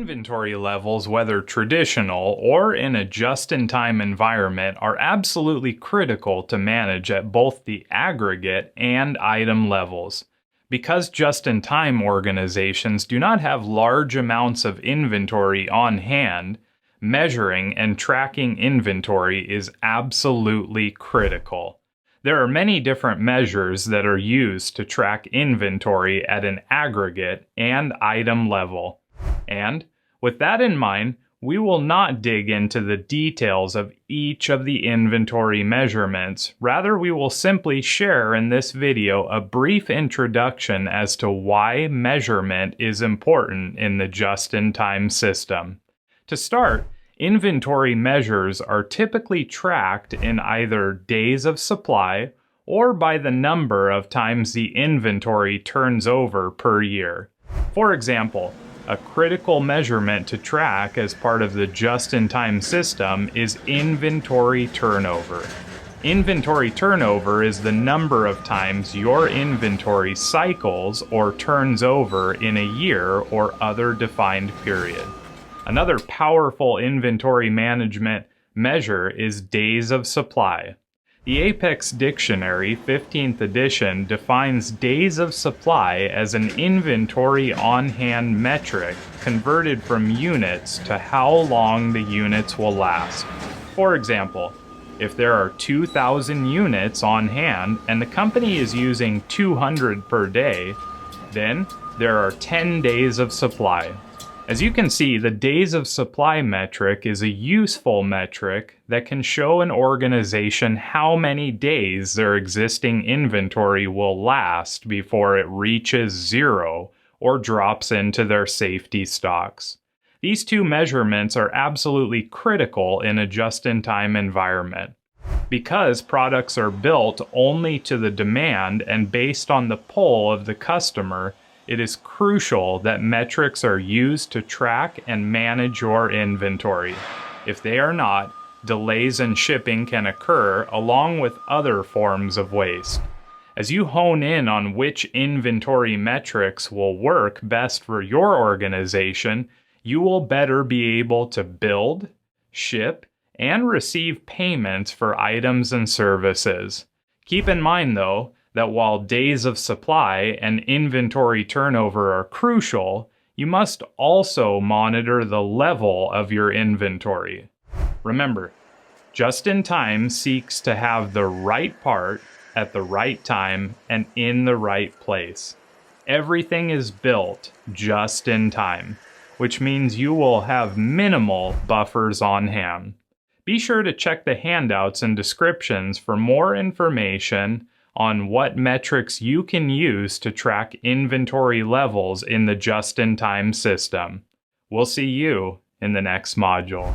Inventory levels, whether traditional or in a just-in-time environment, are absolutely critical to manage at both the aggregate and item levels. Because just-in-time organizations do not have large amounts of inventory on hand, measuring and tracking inventory is absolutely critical. There are many different measures that are used to track inventory at an aggregate and item level. And with that in mind, we will not dig into the details of each of the inventory measurements. Rather, we will simply share in this video a brief introduction as to why measurement is important in the just-in-time system. To start, inventory measures are typically tracked in either days of supply or by the number of times the inventory turns over per year. For example, a critical measurement to track as part of the just-in-time system is inventory turnover. Inventory turnover is the number of times your inventory cycles or turns over in a year or other defined period. Another powerful inventory management measure is days of supply. The Apex Dictionary 15th edition defines days of supply as an inventory on-hand metric converted from units to how long the units will last. For example, if there are 2,000 units on hand and the company is using 200 per day, then there are 10 days of supply. As you can see, the days of supply metric is a useful metric that can show an organization how many days their existing inventory will last before it reaches zero or drops into their safety stocks. These two measurements are absolutely critical in a just-in-time environment. Because products are built only to the demand and based on the pull of the customer, it is crucial that metrics are used to track and manage your inventory. If they are not, delays in shipping can occur along with other forms of waste. As you hone in on which inventory metrics will work best for your organization, you will better be able to build, ship, and receive payments for items and services. Keep in mind, though, that while days of supply and inventory turnover are crucial, you must also monitor the level of your inventory. Remember, just-in-time seeks to have the right part at the right time and in the right place. Everything is built just in time, which means you will have minimal buffers on hand. Be sure to check the handouts and descriptions for more information on what metrics you can use to track inventory levels in the just-in-time system. We'll see you in the next module.